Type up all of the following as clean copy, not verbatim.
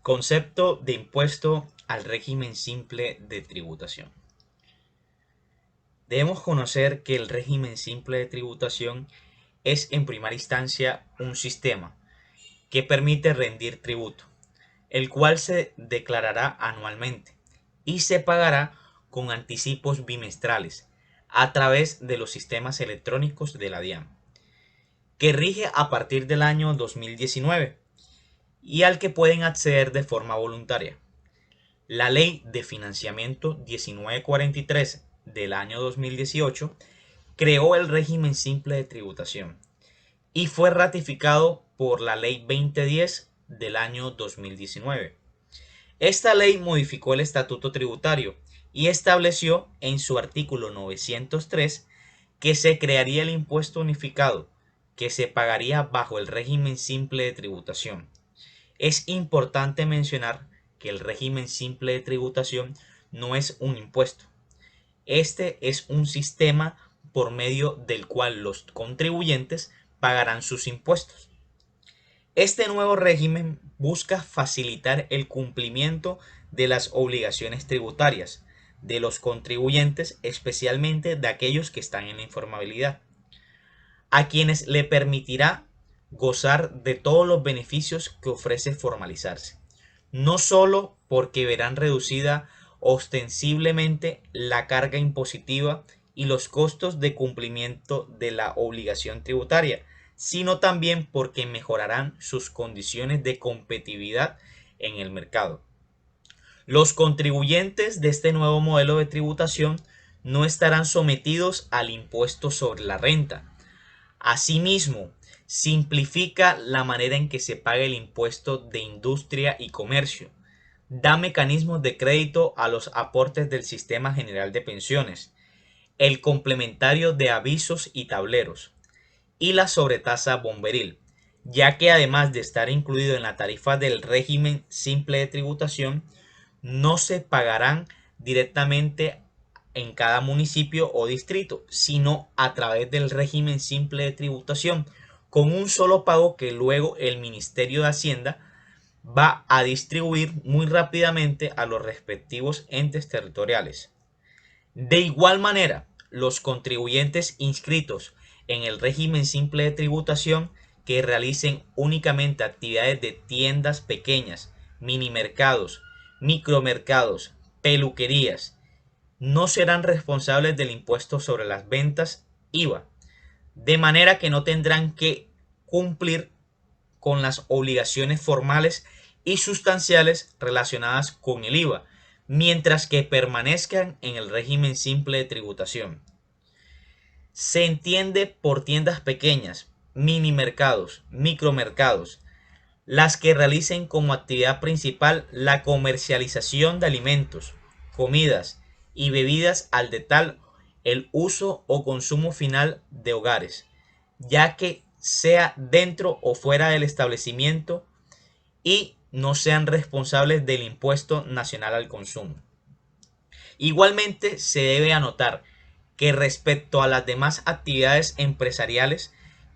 Concepto de impuesto al régimen simple de tributación. Debemos conocer que el régimen simple de tributación es en primera instancia un sistema que permite rendir tributo, el cual se declarará anualmente y se pagará con anticipos bimestrales a través de los sistemas electrónicos de la DIAN, que rige a partir del año 2019 y al que pueden acceder de forma voluntaria. La Ley de Financiamiento 1943 del año 2018 creó el régimen simple de tributación y fue ratificado por la Ley 2010 del año 2019. Esta ley modificó el estatuto tributario y estableció en su artículo 903 que se crearía el impuesto unificado que se pagaría bajo el régimen simple de tributación. Es importante mencionar que el régimen simple de tributación no es un impuesto. Este es un sistema por medio del cual los contribuyentes pagarán sus impuestos. Este nuevo régimen busca facilitar el cumplimiento de las obligaciones tributarias de los contribuyentes, especialmente de aquellos que están en la informabilidad, a quienes le permitirá gozar de todos los beneficios que ofrece formalizarse, no solo porque verán reducida ostensiblemente la carga impositiva y los costos de cumplimiento de la obligación tributaria, sino también porque mejorarán sus condiciones de competitividad en el mercado. Los contribuyentes de este nuevo modelo de tributación no estarán sometidos al impuesto sobre la renta. Asimismo, simplifica la manera en que se paga el impuesto de industria y comercio, da mecanismos de crédito a los aportes del Sistema General de Pensiones, el complementario de avisos y tableros, y la sobretasa bomberil, ya que además de estar incluido en la tarifa del régimen simple de tributación, no se pagarán directamente en cada municipio o distrito, sino a través del régimen simple de tributación, con un solo pago que luego el Ministerio de Hacienda va a distribuir muy rápidamente a los respectivos entes territoriales. De igual manera, los contribuyentes inscritos en el régimen simple de tributación que realicen únicamente actividades de tiendas pequeñas, mini mercados, micromercados, peluquerías, no serán responsables del impuesto sobre las ventas IVA, de manera que no tendrán que cumplir con las obligaciones formales y sustanciales relacionadas con el IVA, mientras que permanezcan en el régimen simple de tributación. Se entiende por tiendas pequeñas, mini mercados, micromercados, las que realicen como actividad principal la comercialización de alimentos, comidas y bebidas al detal el uso o consumo final de hogares, ya que sea dentro o fuera del establecimiento y no sean responsables del impuesto nacional al consumo. Igualmente se debe anotar que respecto a las demás actividades empresariales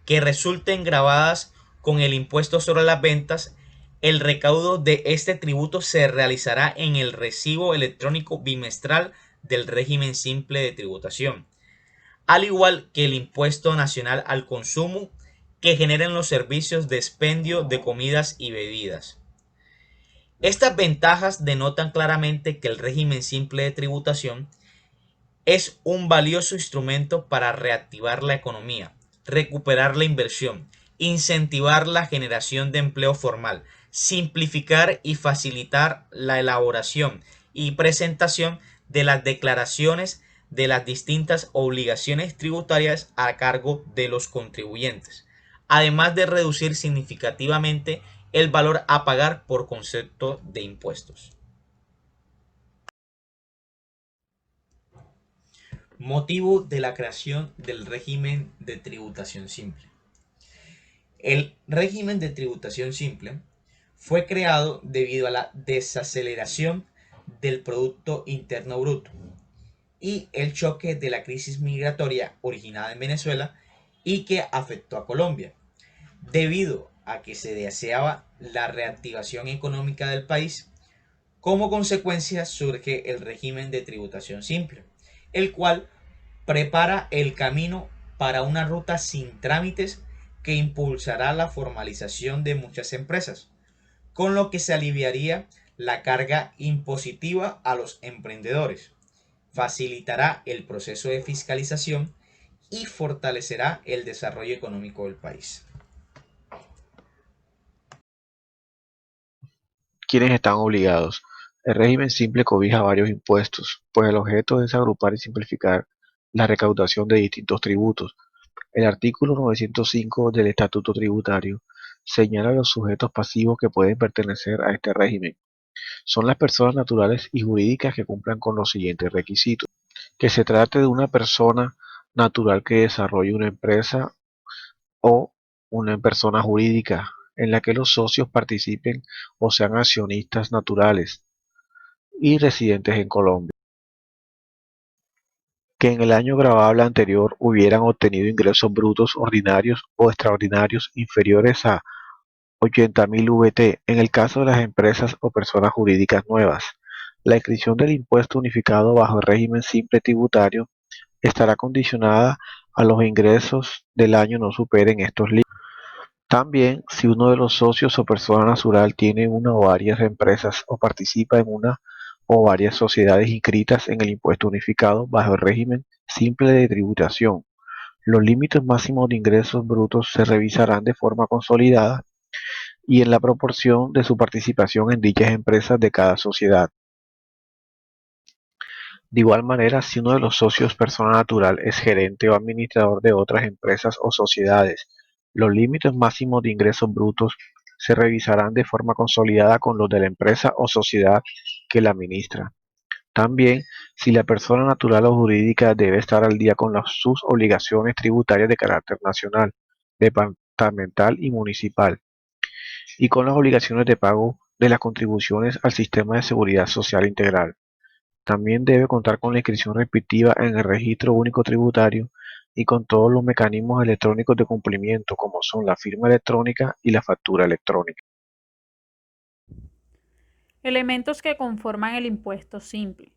que resulten gravadas con el impuesto sobre las ventas, el recaudo de este tributo se realizará en el recibo electrónico bimestral del régimen simple de tributación, al igual que el impuesto nacional al consumo que generen los servicios de expendio de comidas y bebidas. Estas ventajas denotan claramente que el régimen simple de tributación es un valioso instrumento para reactivar la economía, recuperar la inversión, incentivar la generación de empleo formal, simplificar y facilitar la elaboración y presentación de las declaraciones de las distintas obligaciones tributarias a cargo de los contribuyentes, además de reducir significativamente el valor a pagar por concepto de impuestos. Motivo de la creación del régimen de tributación simple. El régimen de tributación simple fue creado debido a la desaceleración del Producto Interno Bruto y el choque de la crisis migratoria originada en Venezuela y que afectó a Colombia. Debido a que se deseaba la reactivación económica del país, como consecuencia surge el régimen de tributación simple, el cual prepara el camino para una ruta sin trámites que impulsará la formalización de muchas empresas, con lo que se aliviaría la carga impositiva a los emprendedores, facilitará el proceso de fiscalización y fortalecerá el desarrollo económico del país. ¿Quiénes están obligados? El régimen simple cobija varios impuestos, pues el objeto es agrupar y simplificar la recaudación de distintos tributos. El artículo 905 del Estatuto Tributario señala los sujetos pasivos que pueden pertenecer a este régimen. Son las personas naturales y jurídicas que cumplan con los siguientes requisitos: que se trate de una persona natural que desarrolle una empresa o una persona jurídica en la que los socios participen o sean accionistas naturales y residentes en Colombia, que en el año grabable anterior hubieran obtenido ingresos brutos ordinarios o extraordinarios inferiores a 80.000 VT en el caso de las empresas o personas jurídicas nuevas. La inscripción del impuesto unificado bajo el régimen simple tributario estará condicionada a los ingresos del año no superen estos límites. También, si uno de los socios o persona natural tiene una o varias empresas o participa en una o varias sociedades inscritas en el impuesto unificado bajo el régimen simple de tributación, los límites máximos de ingresos brutos se revisarán de forma consolidada y en la proporción de su participación en dichas empresas de cada sociedad. De igual manera, si uno de los socios persona natural es gerente o administrador de otras empresas o sociedades, los límites máximos de ingresos brutos se revisarán de forma consolidada con los de la empresa o sociedad que la administra. También, si la persona natural o jurídica debe estar al día con sus obligaciones tributarias de carácter nacional, departamental y municipal, y con las obligaciones de pago de las contribuciones al sistema de seguridad social integral. También debe contar con la inscripción respectiva en el Registro Único Tributario y con todos los mecanismos electrónicos de cumplimiento, como son la firma electrónica y la factura electrónica. Elementos que conforman el impuesto simple.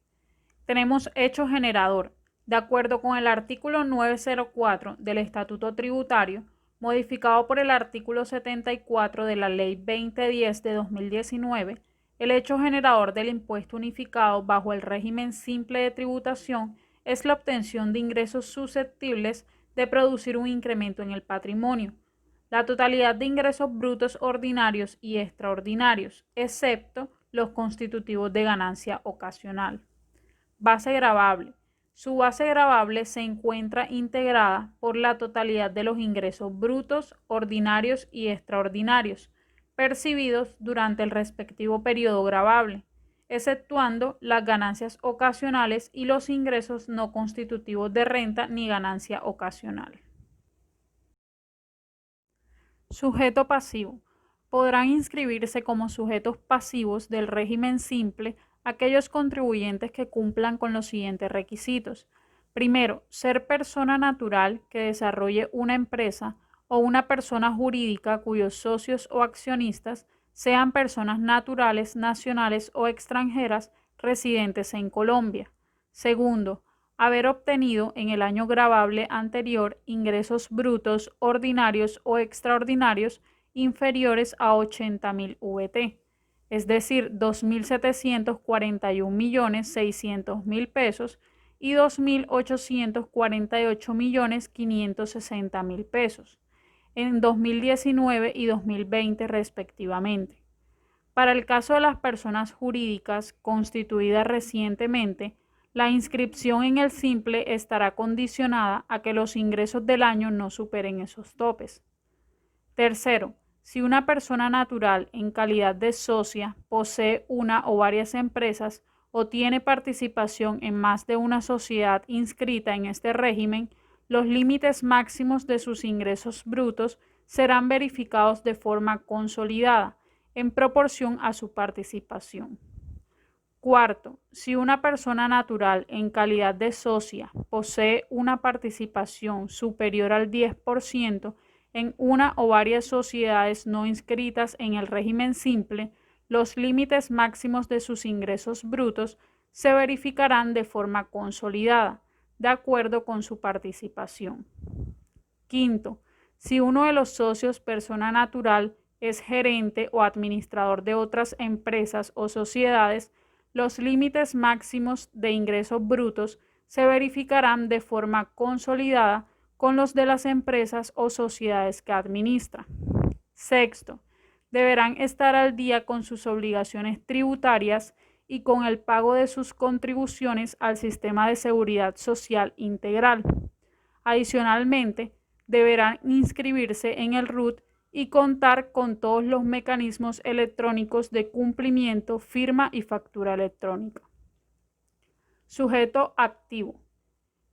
Tenemos hecho generador. De acuerdo con el artículo 904 del Estatuto Tributario, modificado por el artículo 74 de la Ley 2010 de 2019, el hecho generador del impuesto unificado bajo el régimen simple de tributación es la obtención de ingresos susceptibles de producir un incremento en el patrimonio. La totalidad de ingresos brutos ordinarios y extraordinarios, excepto los constitutivos de ganancia ocasional. Base gravable. Su base gravable se encuentra integrada por la totalidad de los ingresos brutos, ordinarios y extraordinarios percibidos durante el respectivo periodo gravable, exceptuando las ganancias ocasionales y los ingresos no constitutivos de renta ni ganancia ocasional. Sujeto pasivo. Podrán inscribirse como sujetos pasivos del régimen simple aquellos contribuyentes que cumplan con los siguientes requisitos. Primero, ser persona natural que desarrolle una empresa o una persona jurídica cuyos socios o accionistas sean personas naturales, nacionales o extranjeras residentes en Colombia. Segundo, haber obtenido en el año gravable anterior ingresos brutos ordinarios o extraordinarios inferiores a 80.000 VT, es decir, 2.741.600.000 pesos y 2.848.560.000 pesos en 2019 y 2020 respectivamente. Para el caso de las personas jurídicas constituidas recientemente, la inscripción en el simple estará condicionada a que los ingresos del año no superen esos topes. Tercero, si una persona natural en calidad de socia posee una o varias empresas o tiene participación en más de una sociedad inscrita en este régimen, los límites máximos de sus ingresos brutos serán verificados de forma consolidada en proporción a su participación. Cuarto, si una persona natural en calidad de socia posee una participación superior al 10% en una o varias sociedades no inscritas en el régimen simple, los límites máximos de sus ingresos brutos se verificarán de forma consolidada, de acuerdo con su participación. Quinto, si uno de los socios, persona natural, es gerente o administrador de otras empresas o sociedades, los límites máximos de ingresos brutos se verificarán de forma consolidada con los de las empresas o sociedades que administra. Sexto, deberán estar al día con sus obligaciones tributarias y con el pago de sus contribuciones al sistema de seguridad social integral. Adicionalmente, deberán inscribirse en el RUT y contar con todos los mecanismos electrónicos de cumplimiento, firma y factura electrónica. Sujeto activo.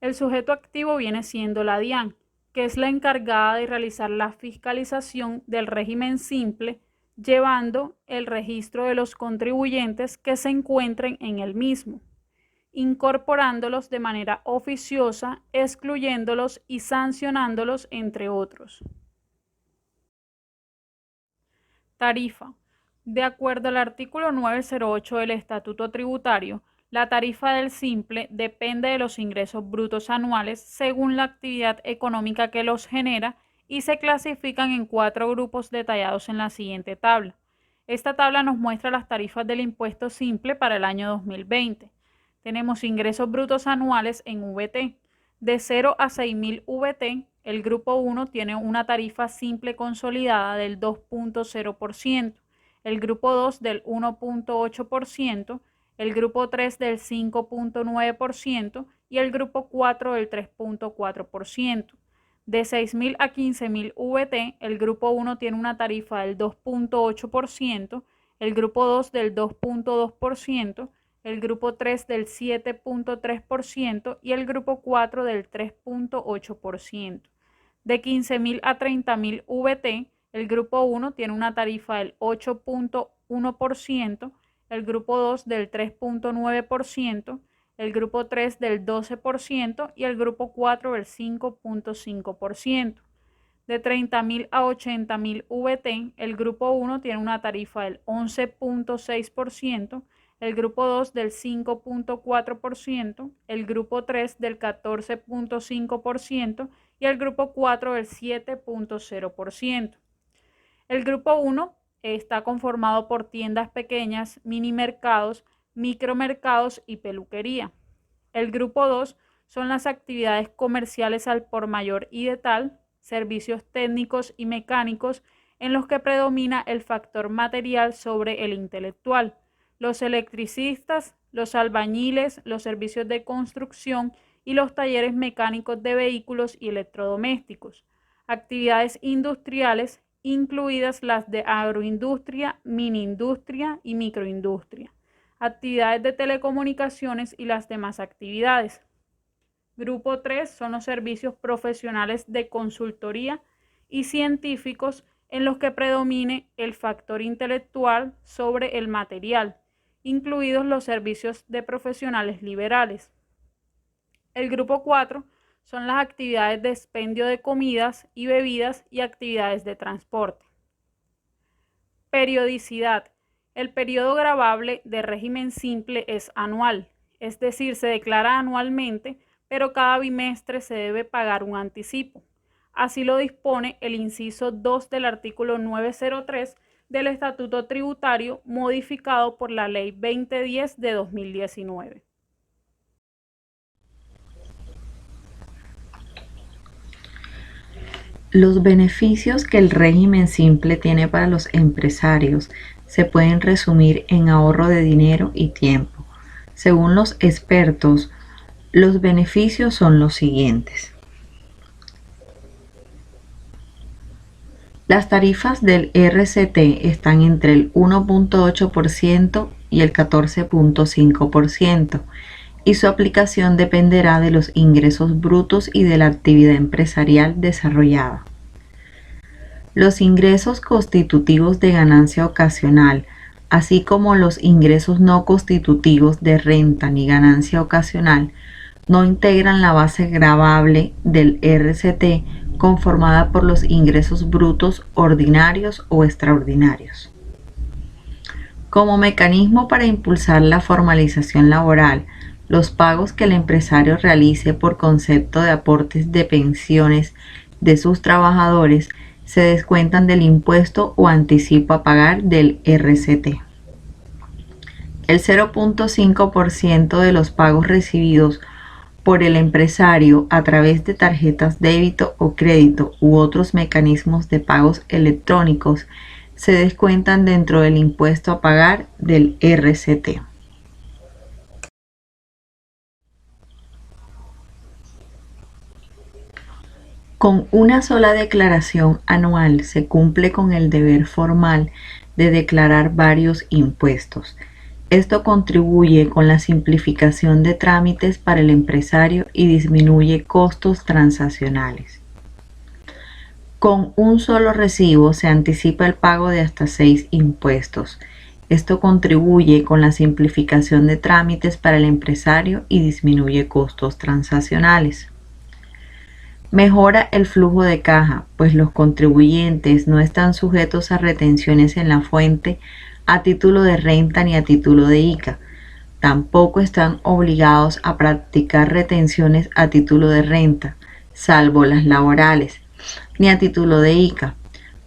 El sujeto activo viene siendo la DIAN, que es la encargada de realizar la fiscalización del régimen simple, llevando el registro de los contribuyentes que se encuentren en el mismo, incorporándolos de manera oficiosa, excluyéndolos y sancionándolos, entre otros. Tarifa. De acuerdo al artículo 908 del Estatuto Tributario, la tarifa del simple depende de los ingresos brutos anuales según la actividad económica que los genera y se clasifican en 4 grupos detallados en la siguiente tabla. Esta tabla nos muestra las tarifas del impuesto simple para el año 2020. Tenemos ingresos brutos anuales en VT. De 0 a 6.000 VT, el grupo 1 tiene una tarifa simple consolidada del 2.0%, el grupo 2 del 1.8%, el grupo 3 del 5.9% y el grupo 4 del 3.4%. De 6.000 a 15.000 VT, el grupo 1 tiene una tarifa del 2.8%, el grupo 2 del 2.2%, el grupo 3 del 7.3% y el grupo 4 del 3.8%. De 15.000 a 30.000 VT, el grupo 1 tiene una tarifa del 8.1%, el grupo 2 del 3.9%, el grupo 3 del 12% y el grupo 4 del 5.5%. De 30.000 a 80.000 VT, el grupo 1 tiene una tarifa del 11.6%, el grupo 2 del 5.4%, el grupo 3 del 14.5% y el grupo 4 del 7.0%. El grupo 1 está conformado por tiendas pequeñas, mini mercados, micromercados y peluquería. El grupo 2 son las actividades comerciales al por mayor y de tal, servicios técnicos y mecánicos en los que predomina el factor material sobre el intelectual, los electricistas, los albañiles, los servicios de construcción y los talleres mecánicos de vehículos y electrodomésticos, actividades industriales, incluidas las de agroindustria, miniindustria y microindustria, actividades de telecomunicaciones y las demás actividades. Grupo 3 son los servicios profesionales de consultoría y científicos en los que predomine el factor intelectual sobre el material, incluidos los servicios de profesionales liberales. El grupo 4 son las actividades de expendio de comidas y bebidas y actividades de transporte. Periodicidad. El periodo gravable de régimen simple es anual, es decir, se declara anualmente, pero cada bimestre se debe pagar un anticipo. Así lo dispone el inciso 2 del artículo 903 del Estatuto Tributario, modificado por la Ley 2010 de 2019. Los beneficios que el régimen simple tiene para los empresarios se pueden resumir en ahorro de dinero y tiempo. Según los expertos, los beneficios son los siguientes. Las tarifas del RCT están entre el 1.8% y el 14.5%, y su aplicación dependerá de los ingresos brutos y de la actividad empresarial desarrollada. Los ingresos constitutivos de ganancia ocasional, así como los ingresos no constitutivos de renta ni ganancia ocasional, no integran la base gravable del RCT conformada por los ingresos brutos ordinarios o extraordinarios. Como mecanismo para impulsar la formalización laboral, los pagos que el empresario realice por concepto de aportes de pensiones de sus trabajadores se descuentan del impuesto o anticipo a pagar del RCT. El 0.5% de los pagos recibidos por el empresario a través de tarjetas débito o crédito u otros mecanismos de pagos electrónicos se descuentan dentro del impuesto a pagar del RCT. Con una sola declaración anual se cumple con el deber formal de declarar varios impuestos. Esto contribuye con la simplificación de trámites para el empresario y disminuye costos transaccionales. Con un solo recibo se anticipa el pago de hasta 6 impuestos. Esto contribuye con la simplificación de trámites para el empresario y disminuye costos transaccionales. Mejora el flujo de caja, pues los contribuyentes no están sujetos a retenciones en la fuente a título de renta ni a título de ICA. Tampoco están obligados a practicar retenciones a título de renta, salvo las laborales, ni a título de ICA.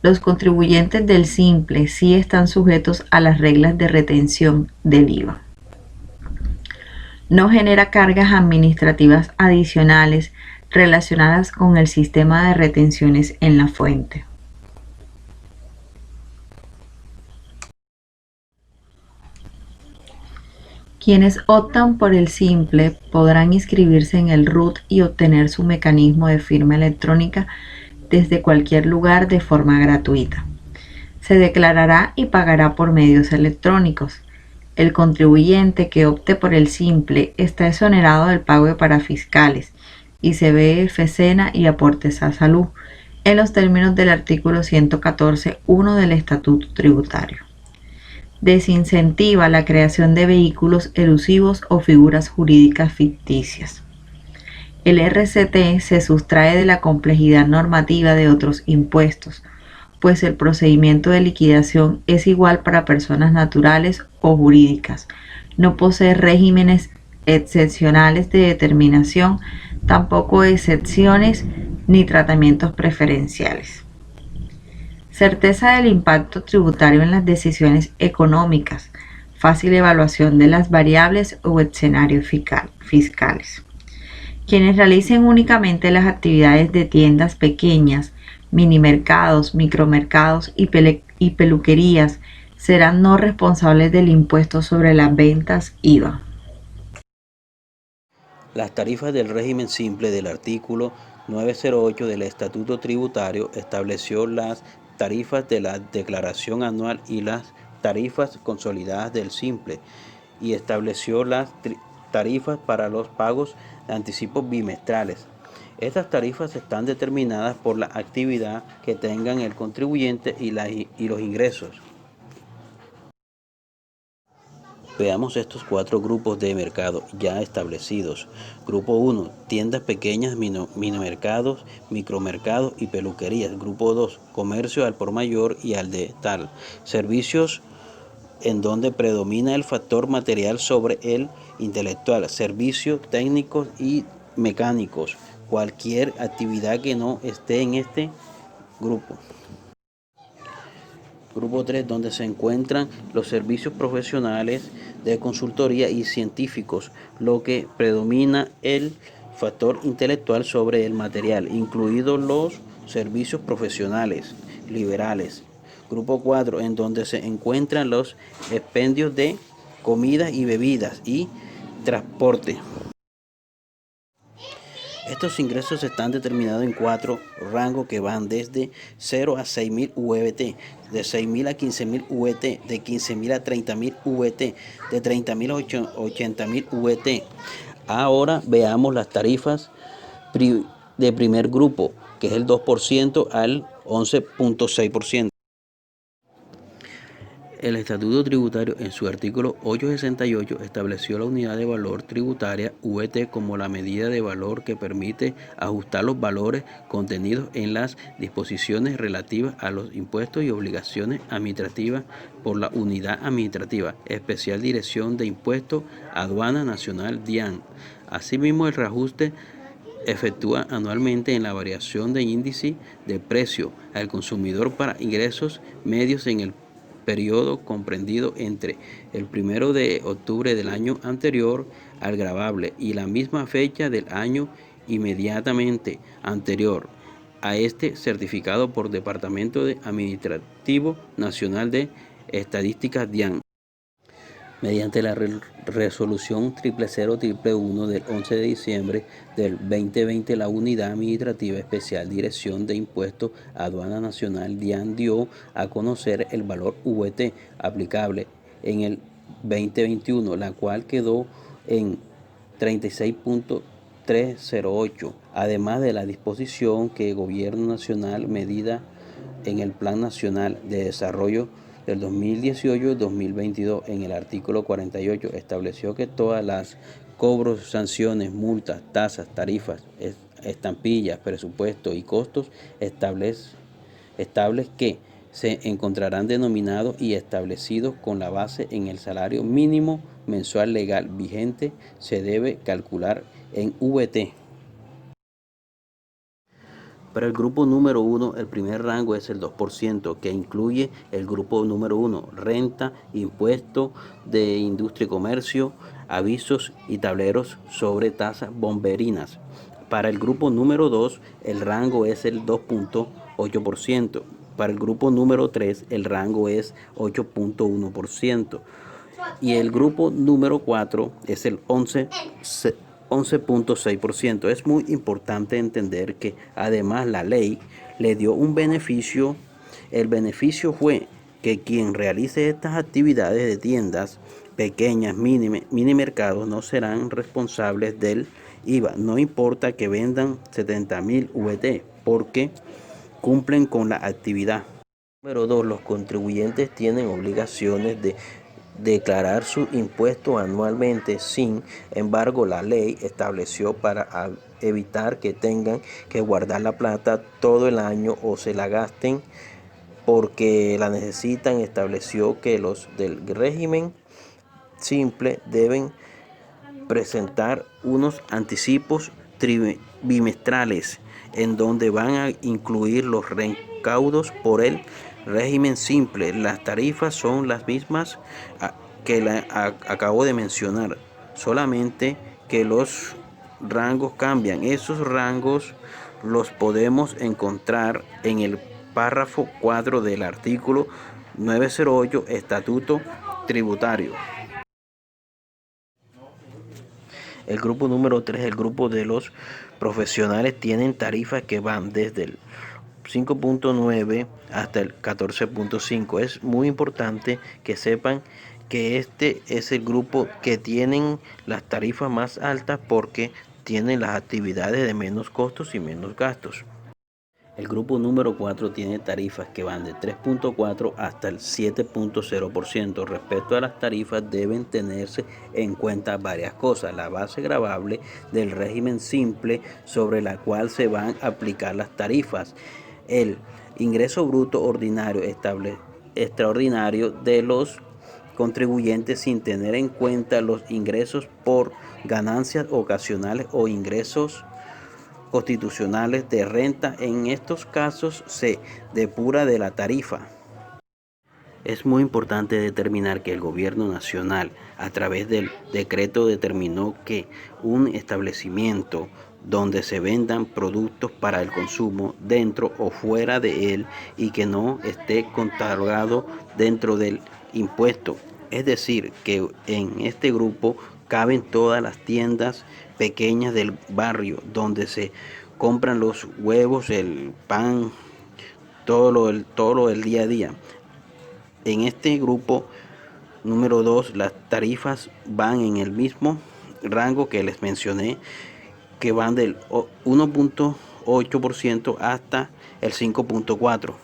Los contribuyentes del simple sí están sujetos a las reglas de retención del IVA. No genera cargas administrativas adicionales relacionadas con el sistema de retenciones en la fuente. Quienes optan por el simple podrán inscribirse en el RUT y obtener su mecanismo de firma electrónica desde cualquier lugar de forma gratuita. Se declarará y pagará por medios electrónicos. El contribuyente que opte por el simple está exonerado del pago de parafiscales, ICBF, SENA y aportes a salud, en los términos del artículo 114.1 del Estatuto Tributario. Desincentiva la creación de vehículos elusivos o figuras jurídicas ficticias. El RCT se sustrae de la complejidad normativa de otros impuestos, pues el procedimiento de liquidación es igual para personas naturales o jurídicas. No posee regímenes excepcionales de determinación, tampoco excepciones ni tratamientos preferenciales. Certeza del impacto tributario en las decisiones económicas, fácil evaluación de las variables o escenarios fiscales. Quienes realicen únicamente las actividades de tiendas pequeñas, minimercados, micromercados y peluquerías serán no responsables del impuesto sobre las ventas IVA. Las tarifas del régimen simple del artículo 908 del Estatuto Tributario estableció las tarifas de la declaración anual y las tarifas consolidadas del simple y estableció las tarifas para los pagos de anticipos bimestrales. Estas tarifas están determinadas por la actividad que tengan el contribuyente y los ingresos. Veamos estos 4 grupos de mercado ya establecidos. Grupo 1, tiendas pequeñas, minimercados, micromercados y peluquerías. Grupo 2, comercio al por mayor y al de tal. Servicios en donde predomina el factor material sobre el intelectual. Servicios técnicos y mecánicos. Cualquier actividad que no esté en este grupo. Grupo 3, donde se encuentran los servicios profesionales de consultoría y científicos, lo que predomina el factor intelectual sobre el material, incluidos los servicios profesionales liberales. Grupo 4, en donde se encuentran los expendios de comida y bebidas y transporte. Estos ingresos están determinados en 4 rangos que van desde 0 a 6.000 VT, de 6.000 a 15.000 VT, de 15.000 a 30.000 VT, de 30.000 a 80.000 VT. Ahora veamos las tarifas de primer grupo, que es el 2% al 11.6%. El Estatuto Tributario, en su artículo 868, estableció la unidad de valor tributaria (UET) como la medida de valor que permite ajustar los valores contenidos en las disposiciones relativas a los impuestos y obligaciones administrativas por la Unidad Administrativa Especial Dirección de Impuestos, Aduana Nacional (DIAN). Asimismo, el reajuste efectúa anualmente en la variación de índice de precio al consumidor para ingresos medios en el periodo comprendido entre el 1 de octubre del año anterior al gravable y la misma fecha del año inmediatamente anterior a este, certificado por Departamento Administrativo Nacional de Estadísticas (DIAN). Mediante la resolución 00011 del 11 de diciembre del 2020, la Unidad Administrativa Especial Dirección de Impuestos, Aduana Nacional (DIAN) dio a conocer el valor UET aplicable en el 2021, la cual quedó en 36.308, además de la disposición que el Gobierno Nacional medida en el Plan Nacional de Desarrollo del 2018-2022, en el artículo 48, estableció que todas las cobros, sanciones, multas, tasas, tarifas, estampillas, presupuestos y costos estables que se encontrarán denominados y establecidos con la base en el salario mínimo mensual legal vigente se debe calcular en VT. Para el grupo número 1, el primer rango es el 2%, que incluye el grupo número 1, renta, impuesto de industria y comercio, avisos y tableros sobre tasas bomberinas. Para el grupo número 2, el rango es el 2.8%. Para el grupo número 3, el rango es 8.1%. Y el grupo número 4 es el 11.6%. Es muy importante entender que además la ley le dio un beneficio. El beneficio fue que quien realice estas actividades de tiendas pequeñas, mini mercados, no serán responsables del IVA. No importa que vendan 70.000 VT, porque cumplen con la actividad. Número 2. Los contribuyentes tienen obligaciones de declarar su impuesto anualmente. Sin embargo, la ley estableció para evitar que tengan que guardar la plata todo el año o se la gasten porque la necesitan, estableció que los del régimen simple deben presentar unos anticipos bimestrales en donde van a incluir los recaudos por el régimen simple. Las tarifas son las mismas que acabo de mencionar, solamente que los rangos cambian. Esos rangos los podemos encontrar en el párrafo 4 del artículo 908 Estatuto Tributario. El grupo número 3, el grupo de los profesionales, tienen tarifas que van desde el 5.9 hasta el 14.5. Es muy importante que sepan que este es el grupo que tienen las tarifas más altas porque tienen las actividades de menos costos y menos gastos. El grupo número 4 tiene tarifas que van de 3.4 hasta el 7.0%. Respecto a las tarifas deben tenerse en cuenta varias cosas. La base gravable del régimen simple sobre la cual se van a aplicar las tarifas. El ingreso bruto ordinario extraordinario de los contribuyentes sin tener en cuenta los ingresos por ganancias ocasionales o ingresos constitucionales de renta. En estos casos se depura de la tarifa. Es muy importante determinar que el gobierno nacional, a través del decreto, determinó que un establecimiento donde se vendan productos para el consumo dentro o fuera de él y que no esté catalogado dentro del impuesto, es decir, que en este grupo caben todas las tiendas pequeñas del barrio donde se compran los huevos, el pan, todo lo del día a día. En este grupo número 2, las tarifas van en el mismo rango que les mencioné, que van del 1.8% hasta el 5.4%.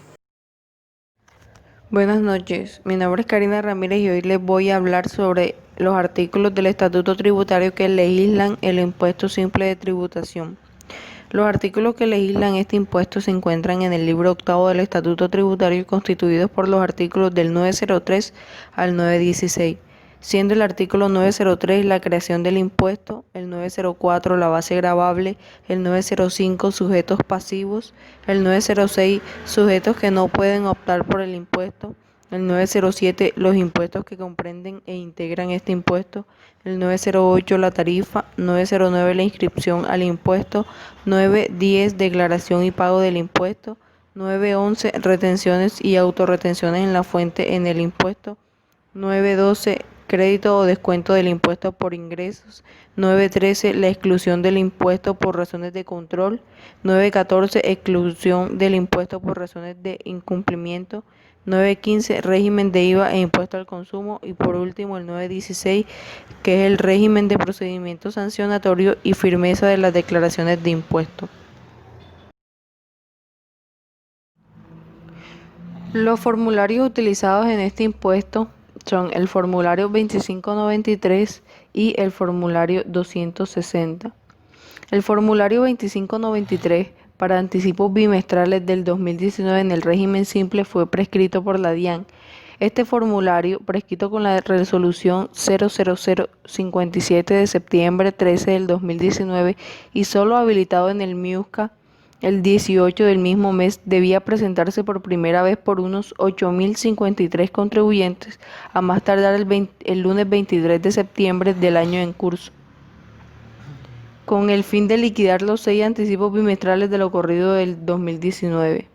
Buenas noches, mi nombre es Karina Ramírez y hoy les voy a hablar sobre los artículos del Estatuto Tributario que legislan el impuesto simple de tributación. Los artículos que legislan este impuesto se encuentran en el libro octavo del Estatuto Tributario, constituidos por los artículos del 903 al 916, siendo el artículo 903 la creación del impuesto, el 904 la base gravable, el 905 sujetos pasivos, el 906 sujetos que no pueden optar por el impuesto, el 907 los impuestos que comprenden e integran este impuesto, el 908 la tarifa, 909 la inscripción al impuesto, 910 declaración y pago del impuesto, 911 retenciones y autorretenciones en la fuente en el impuesto, 912 crédito o descuento del impuesto por ingresos, 913 la exclusión del impuesto por razones de control, 914 exclusión del impuesto por razones de incumplimiento, 915 régimen de IVA e impuesto al consumo y por último el 916 que es el régimen de procedimiento sancionatorio y firmeza de las declaraciones de impuesto. Los formularios utilizados en este impuesto son el formulario 2593 y el formulario 260. El formulario 2593 para anticipos bimestrales del 2019 en el régimen simple fue prescrito por la DIAN. Este formulario, prescrito con la resolución 00057 de septiembre 13 del 2019 y solo habilitado en el MIUSCA el 18 del mismo mes, debía presentarse por primera vez por unos 8.053 contribuyentes a más tardar el lunes 23 de septiembre del año en curso, con el fin de liquidar los 6 anticipos bimestrales de lo ocurrido del 2019.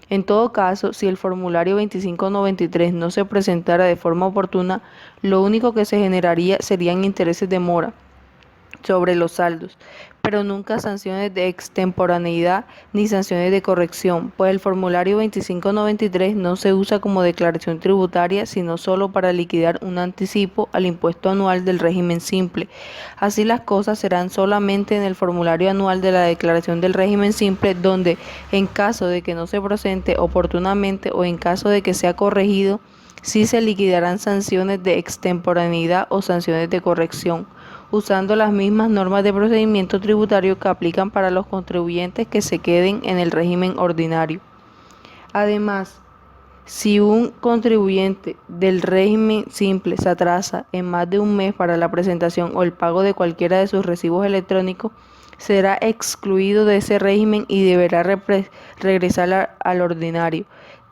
En todo caso, si el formulario 2593 no se presentara de forma oportuna, lo único que se generaría serían intereses de mora sobre los saldos, pero nunca sanciones de extemporaneidad ni sanciones de corrección, pues el formulario 2593 no se usa como declaración tributaria, sino solo para liquidar un anticipo al impuesto anual del régimen simple. Así las cosas serán solamente en el formulario anual de la declaración del régimen simple, donde, en caso de que no se presente oportunamente o en caso de que sea corregido, sí se liquidarán sanciones de extemporaneidad o sanciones de corrección, usando las mismas normas de procedimiento tributario que aplican para los contribuyentes que se queden en el régimen ordinario. Además, si un contribuyente del régimen simple se atrasa en más de un mes para la presentación o el pago de cualquiera de sus recibos electrónicos, será excluido de ese régimen y deberá regresar al ordinario,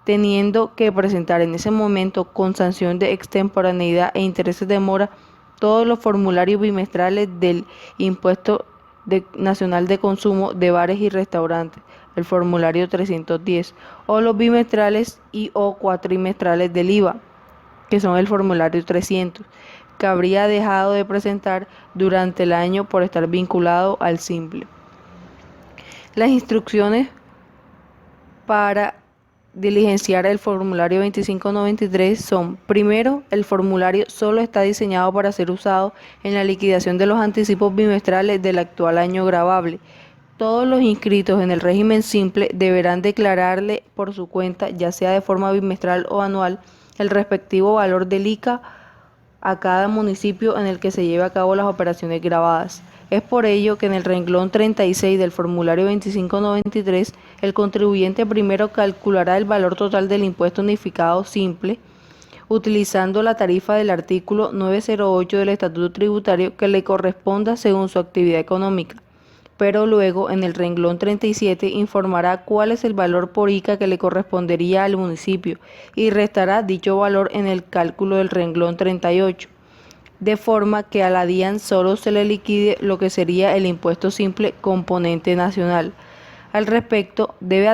teniendo que presentar en ese momento, con sanción de extemporaneidad e intereses de mora, todos los formularios bimestrales del Impuesto Nacional de Consumo de Bares y Restaurantes, el formulario 310, o los bimestrales y o cuatrimestrales del IVA, que son el formulario 300, que habría dejado de presentar durante el año por estar vinculado al simple. Las instrucciones para diligenciar el formulario 2593 son: primero, el formulario solo está diseñado para ser usado en la liquidación de los anticipos bimestrales del actual año gravable. Todos los inscritos en el régimen simple deberán declararle por su cuenta, ya sea de forma bimestral o anual, el respectivo valor del ICA a cada municipio en el que se lleve a cabo las operaciones gravadas. Es por ello que en el renglón 36 del formulario 2593, el contribuyente primero calculará el valor total del impuesto unificado simple, utilizando la tarifa del artículo 908 del Estatuto Tributario que le corresponda según su actividad económica. Pero luego, en el renglón 37, informará cuál es el valor por ICA que le correspondería al municipio y restará dicho valor en el cálculo del renglón 38. De forma que a la DIAN solo se le liquide lo que sería el impuesto simple componente nacional. Al respecto, debe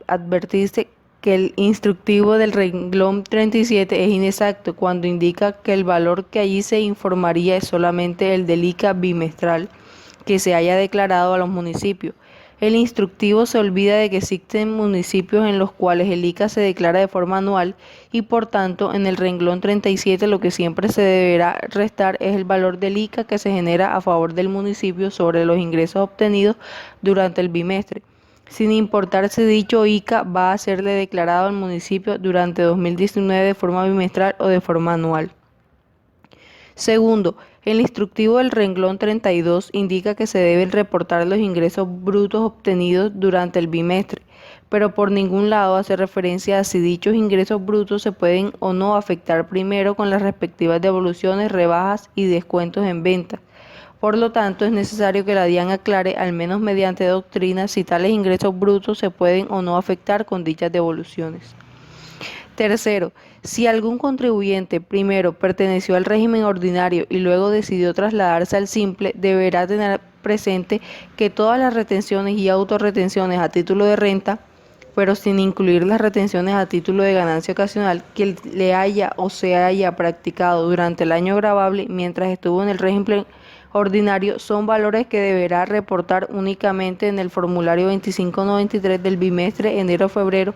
advertirse que el instructivo del renglón 37 es inexacto cuando indica que el valor que allí se informaría es solamente el del ICA bimestral que se haya declarado a los municipios. El instructivo se olvida de que existen municipios en los cuales el ICA se declara de forma anual y por tanto en el renglón 37 lo que siempre se deberá restar es el valor del ICA que se genera a favor del municipio sobre los ingresos obtenidos durante el bimestre. sin importar si dicho ICA va a serle declarado al municipio durante 2019 de forma bimestral o de forma anual. Segundo, el instructivo del renglón 32 indica que se deben reportar los ingresos brutos obtenidos durante el bimestre, pero por ningún lado hace referencia a si dichos ingresos brutos se pueden o no afectar primero con las respectivas devoluciones, rebajas y descuentos en ventas. Por lo tanto, es necesario que la DIAN aclare, al menos mediante doctrina, si tales ingresos brutos se pueden o no afectar con dichas devoluciones. Tercero, si algún contribuyente primero perteneció al régimen ordinario y luego decidió trasladarse al simple, deberá tener presente que todas las retenciones y autorretenciones a título de renta, pero sin incluir las retenciones a título de ganancia ocasional que le haya o se haya practicado durante el año gravable mientras estuvo en el régimen ordinario, son valores que deberá reportar únicamente en el formulario 2593 del bimestre enero-febrero,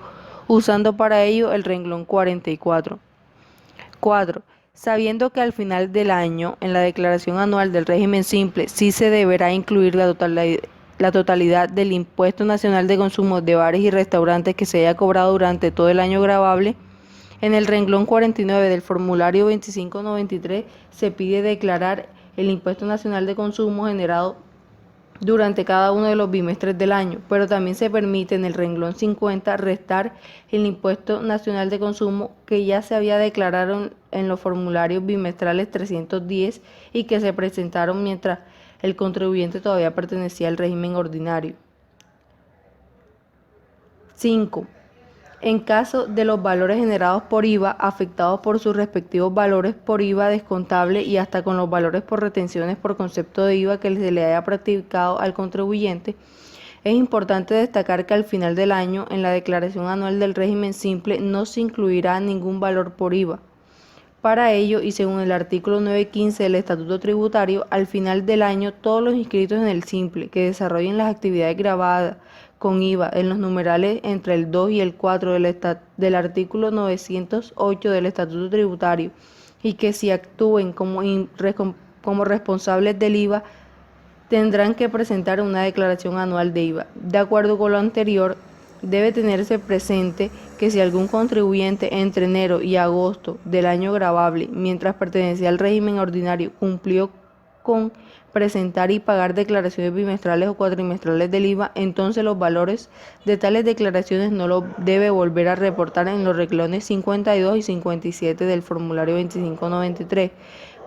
usando para ello el renglón 44. 4. Sabiendo que al final del año, en la declaración anual del régimen simple, sí se deberá incluir la totalidad del impuesto nacional de consumo de bares y restaurantes que se haya cobrado durante todo el año gravable, en el renglón 49 del formulario 2593 se pide declarar el impuesto nacional de consumo generado durante cada uno de los bimestres del año, pero también se permite en el renglón 50 restar el impuesto nacional de consumo que ya se había declarado en los formularios bimestrales 310 y que se presentaron mientras el contribuyente todavía pertenecía al régimen ordinario. 5. En caso de los valores generados por IVA afectados por sus respectivos valores por IVA descontable y hasta con los valores por retenciones por concepto de IVA que se le haya practicado al contribuyente, es importante destacar que al final del año, en la declaración anual del régimen simple, no se incluirá ningún valor por IVA. Para ello, y según el artículo 915 del Estatuto Tributario, al final del año todos los inscritos en el simple que desarrollen las actividades grabadas con IVA en los numerales entre el 2 y el 4 del artículo 908 del Estatuto Tributario y que si actúen como responsables del IVA tendrán que presentar una declaración anual de IVA. De acuerdo con lo anterior, debe tenerse presente que si algún contribuyente entre enero y agosto del año gravable, mientras pertenecía al régimen ordinario, cumplió con presentar y pagar declaraciones bimestrales o cuatrimestrales del IVA, entonces los valores de tales declaraciones no los debe volver a reportar en los renglones 52 y 57 del formulario 2593,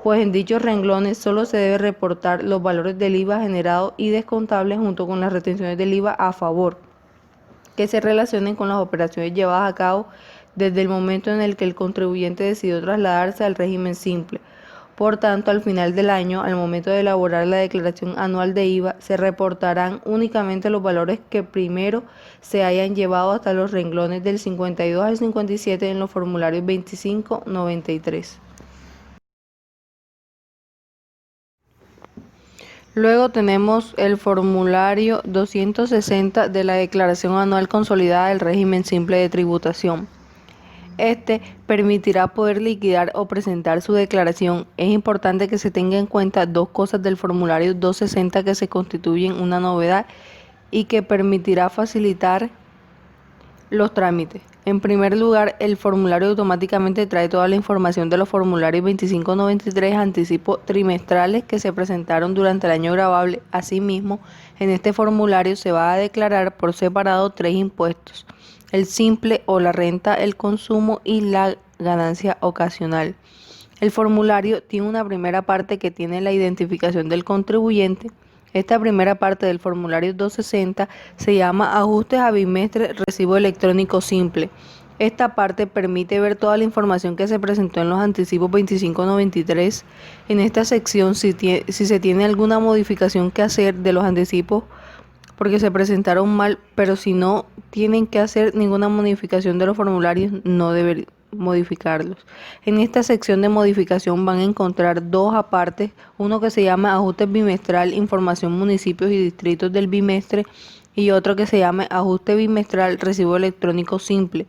pues en dichos renglones solo se debe reportar los valores del IVA generado y descontable junto con las retenciones del IVA a favor, que se relacionen con las operaciones llevadas a cabo desde el momento en el que el contribuyente decidió trasladarse al régimen simple. Por tanto, al final del año, al momento de elaborar la declaración anual de IVA, se reportarán únicamente los valores que primero se hayan llevado hasta los renglones del 52 al 57 en los formularios 2593. Luego tenemos el formulario 260 de la Declaración Anual Consolidada del Régimen Simple de Tributación. Este permitirá poder liquidar o presentar su declaración. Es importante que se tenga en cuenta dos cosas del formulario 260 que se constituyen una novedad y que permitirá facilitar los trámites. En primer lugar, el formulario automáticamente trae toda la información de los formularios 2593 anticipos trimestrales que se presentaron durante el año gravable. Asimismo, en este formulario se va a declarar por separado 3 impuestos: el simple o la renta, el consumo y la ganancia ocasional. El formulario tiene una primera parte que tiene la identificación del contribuyente. Esta primera parte del formulario 260 se llama Ajustes a bimestre recibo electrónico simple. Esta parte permite ver toda la información que se presentó en los anticipos 2593. En esta sección, si se tiene alguna modificación que hacer de los anticipos porque se presentaron mal, pero si no tienen que hacer ninguna modificación de los formularios, no deben modificarlos. En esta sección de modificación van a encontrar dos apartes, uno que se llama Ajustes bimestral, información municipios y distritos del bimestre, y otro que se llama Ajuste bimestral, recibo electrónico simple.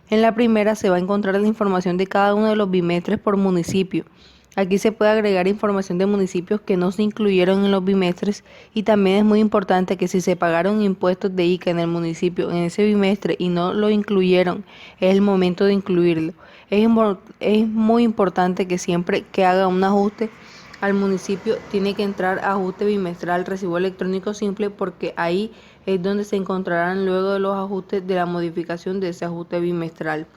En la primera se va a encontrar la información de cada uno de los bimestres por municipio. Aquí se puede agregar información de municipios que no se incluyeron en los bimestres y también es muy importante que si se pagaron impuestos de ICA en el municipio en ese bimestre y no lo incluyeron, es el momento de incluirlo. Es muy importante que siempre que haga un ajuste al municipio tiene que entrar ajuste bimestral, recibo electrónico simple, porque ahí es donde se encontrarán luego de los ajustes de la modificación de ese ajuste bimestral.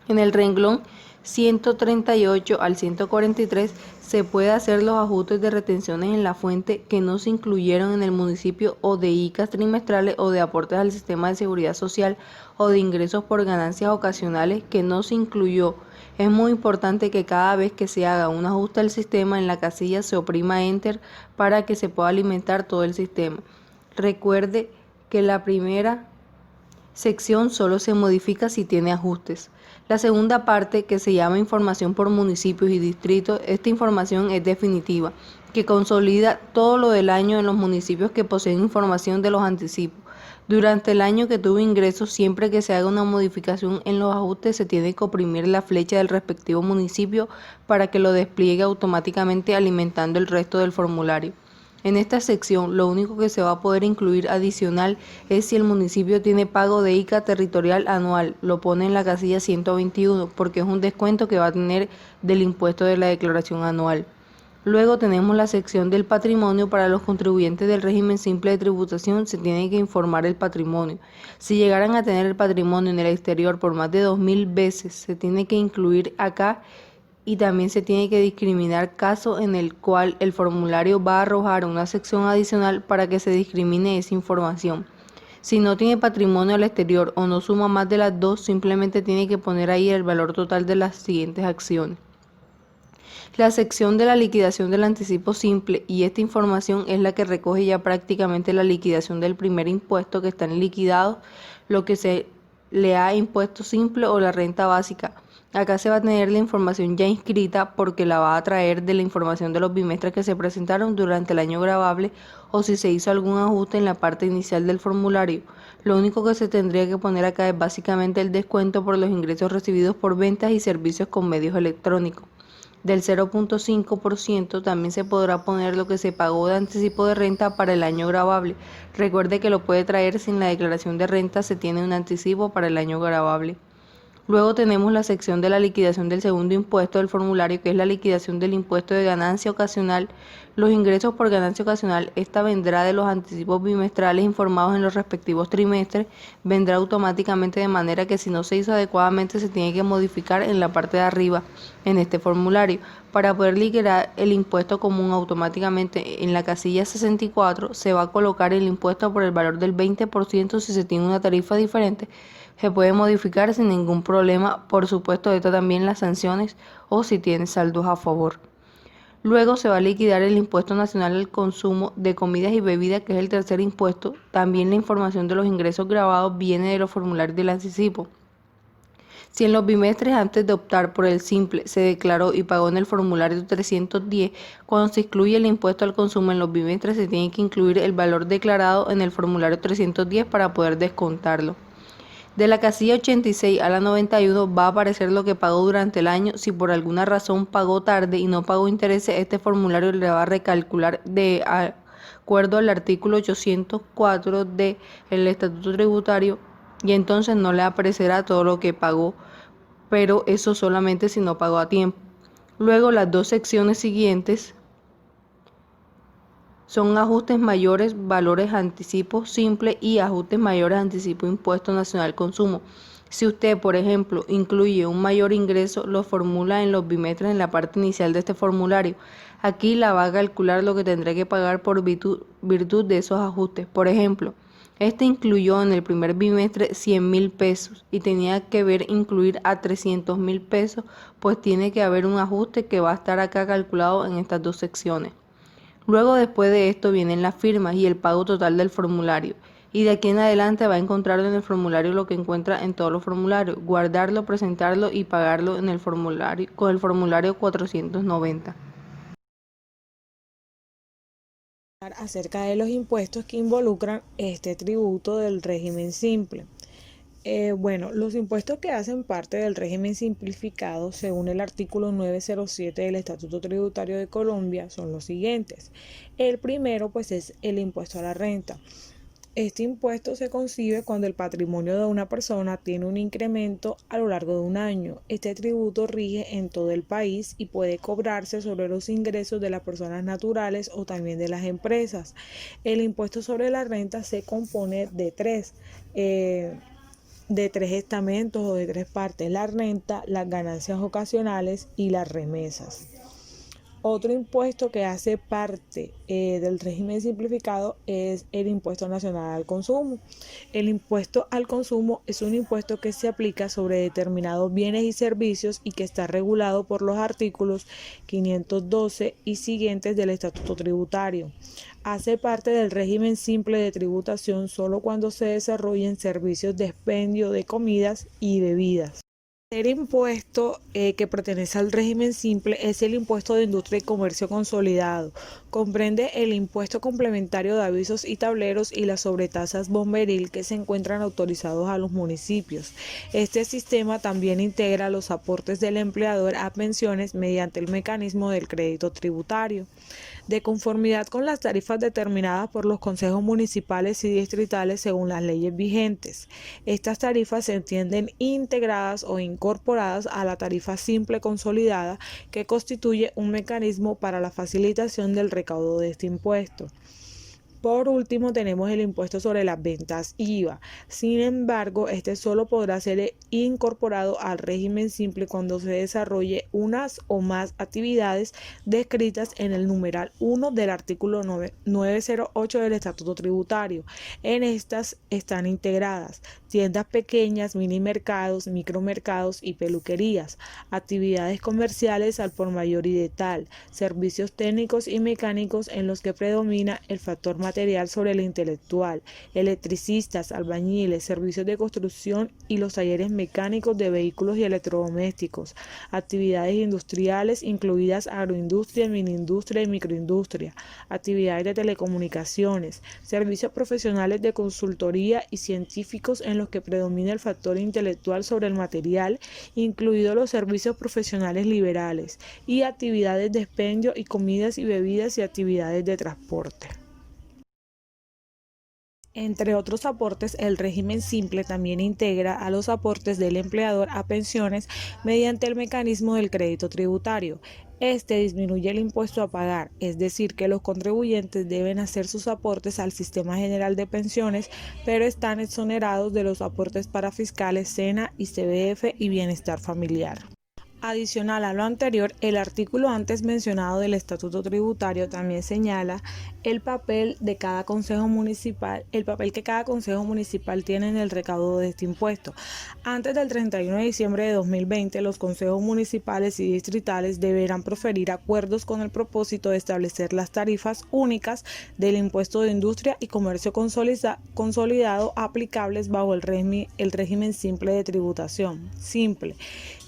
En el renglón 138 al 143 se puede hacer los ajustes de retenciones en la fuente que no se incluyeron en el municipio o de ICAs trimestrales o de aportes al sistema de seguridad social o de ingresos por ganancias ocasionales que no se incluyó. Es muy importante que cada vez que se haga un ajuste al sistema en la casilla se oprima Enter para que se pueda alimentar todo el sistema. Recuerde que la primera sección solo se modifica si tiene ajustes. La segunda parte, que se llama información por municipios y distritos, esta información es definitiva, que consolida todo lo del año en los municipios que poseen información de los anticipos. Durante el año que tuvo ingresos, siempre que se haga una modificación en los ajustes, se tiene que oprimir la flecha del respectivo municipio para que lo despliegue automáticamente alimentando el resto del formulario. En esta sección, lo único que se va a poder incluir adicional es si el municipio tiene pago de ICA territorial anual, lo pone en la casilla 121 porque es un descuento que va a tener del impuesto de la declaración anual. Luego tenemos la sección del patrimonio. Para los contribuyentes del régimen simple de tributación se tiene que informar el patrimonio. Si llegaran a tener el patrimonio en el exterior por más de 2000 veces, se tiene que incluir acá. Y también se tiene que discriminar caso en el cual el formulario va a arrojar una sección adicional para que se discrimine esa información. Si no tiene patrimonio al exterior o no suma más de las dos, simplemente tiene que poner ahí el valor total de las siguientes acciones. La sección de la liquidación del anticipo simple, y esta información es la que recoge ya prácticamente la liquidación del primer impuesto que están liquidados, lo que se le ha impuesto simple o la renta básica. Acá se va a tener la información ya inscrita porque la va a traer de la información de los bimestres que se presentaron durante el año gravable o si se hizo algún ajuste en la parte inicial del formulario. Lo único que se tendría que poner acá es básicamente el descuento por los ingresos recibidos por ventas y servicios con medios electrónicos. Del 0.5% también se podrá poner lo que se pagó de anticipo de renta para el año gravable. Recuerde que lo puede traer si en la declaración de renta se tiene un anticipo para el año gravable. Luego tenemos la sección de la liquidación del segundo impuesto del formulario, que es la liquidación del impuesto de ganancia ocasional. Los ingresos por ganancia ocasional, esta vendrá de los anticipos bimestrales informados en los respectivos trimestres, vendrá automáticamente, de manera que si no se hizo adecuadamente se tiene que modificar en la parte de arriba en este formulario. Para poder liquidar el impuesto común automáticamente en la casilla 64 se va a colocar el impuesto por el valor del 20% si se tiene una tarifa diferente. Se puede modificar sin ningún problema, por supuesto esto también las sanciones o si tiene saldos a favor. Luego se va a liquidar el impuesto nacional al consumo de comidas y bebidas, que es el tercer impuesto. También la información de los ingresos grabados viene de los formularios del anticipo. Si en los bimestres antes de optar por el simple se declaró y pagó en el formulario 310, cuando se incluye el impuesto al consumo en los bimestres se tiene que incluir el valor declarado en el formulario 310 para poder descontarlo. De la casilla 86 a la 91 va a aparecer lo que pagó durante el año. Si por alguna razón pagó tarde y no pagó intereses, este formulario le va a recalcular de acuerdo al artículo 804 del Estatuto Tributario y entonces no le aparecerá todo lo que pagó, pero eso solamente si no pagó a tiempo. Luego las dos secciones siguientes son ajustes mayores, valores anticipo simple y ajustes mayores anticipo impuesto nacional consumo. Si usted, por ejemplo, incluye un mayor ingreso, lo formula en los bimestres en la parte inicial de este formulario. Aquí la va a calcular lo que tendrá que pagar por virtud de esos ajustes. Por ejemplo, este incluyó en el primer bimestre 100.000 pesos y tenía que ver incluir a 300.000 pesos, pues tiene que haber un ajuste que va a estar acá calculado en estas dos secciones. Luego, después de esto, vienen las firmas y el pago total del formulario. Y de aquí en adelante va a encontrar en el formulario lo que encuentra en todos los formularios, guardarlo, presentarlo y pagarlo en el formulario, con el formulario 490. Acerca de los impuestos que involucran este tributo del régimen simple. Bueno, los impuestos que hacen parte del régimen simplificado, según el artículo 907 del Estatuto Tributario de Colombia, son los siguientes. El primero, pues, es el impuesto a la renta. Este impuesto se concibe cuando el patrimonio de una persona tiene un incremento a lo largo de un año. Este tributo rige en todo el país y puede cobrarse sobre los ingresos de las personas naturales o también de las empresas. El impuesto sobre la renta se compone de tres estamentos o de tres partes: la renta, las ganancias ocasionales y las remesas. Otro impuesto que hace parte del régimen simplificado es el impuesto nacional al consumo. El impuesto al consumo es un impuesto que se aplica sobre determinados bienes y servicios y que está regulado por los artículos 512 y siguientes del Estatuto Tributario. Hace parte del régimen simple de tributación solo cuando se desarrollen servicios de expendio de comidas y bebidas. El impuesto que pertenece al régimen simple es el impuesto de industria y comercio consolidado. Comprende el impuesto complementario de avisos y tableros y las sobretasas bomberil que se encuentran autorizados a los municipios. Este sistema también integra los aportes del empleador a pensiones mediante el mecanismo del crédito tributario. De conformidad con las tarifas determinadas por los consejos municipales y distritales según las leyes vigentes. Estas tarifas se entienden integradas o incorporadas a la tarifa simple consolidada, que constituye un mecanismo para la facilitación del recaudo de este impuesto. Por último, tenemos el impuesto sobre las ventas IVA. Sin embargo, este solo podrá ser incorporado al régimen simple cuando se desarrolle unas o más actividades descritas en el numeral 1 del artículo 908 del Estatuto Tributario. En estas están integradas tiendas pequeñas, mini mercados, micromercados y peluquerías, actividades comerciales al por mayor y de tal, servicios técnicos y mecánicos en los que predomina el factor material sobre el intelectual, electricistas, albañiles, servicios de construcción y los talleres mecánicos de vehículos y electrodomésticos, actividades industriales incluidas agroindustria, miniindustria y microindustria, actividades de telecomunicaciones, servicios profesionales de consultoría y científicos en los que predomina el factor intelectual sobre el material, incluidos los servicios profesionales liberales, y actividades de expendio y comidas y bebidas y actividades de transporte. Entre otros aportes, el régimen simple también integra a los aportes del empleador a pensiones mediante el mecanismo del crédito tributario. Este disminuye el impuesto a pagar, es decir, que los contribuyentes deben hacer sus aportes al Sistema General de Pensiones, pero están exonerados de los aportes para fiscales, SENA, ICBF y Bienestar Familiar. Adicional a lo anterior, el artículo antes mencionado del Estatuto Tributario también señala el papel que cada consejo municipal tiene en el recaudo de este impuesto. Antes del 31 de diciembre de 2020, los consejos municipales y distritales deberán proferir acuerdos con el propósito de establecer las tarifas únicas del impuesto de industria y comercio consolidado aplicables bajo el régimen simple de tributación, simple.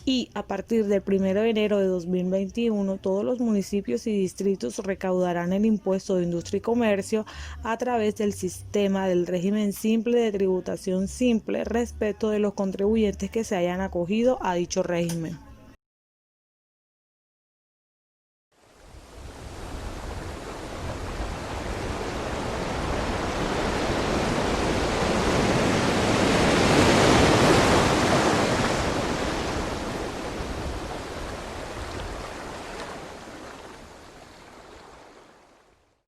Y a partir del 1 de enero de 2021, todos los municipios y distritos recaudarán el impuesto de industria y comercio a través del sistema del régimen simple de tributación simple respecto de los contribuyentes que se hayan acogido a dicho régimen.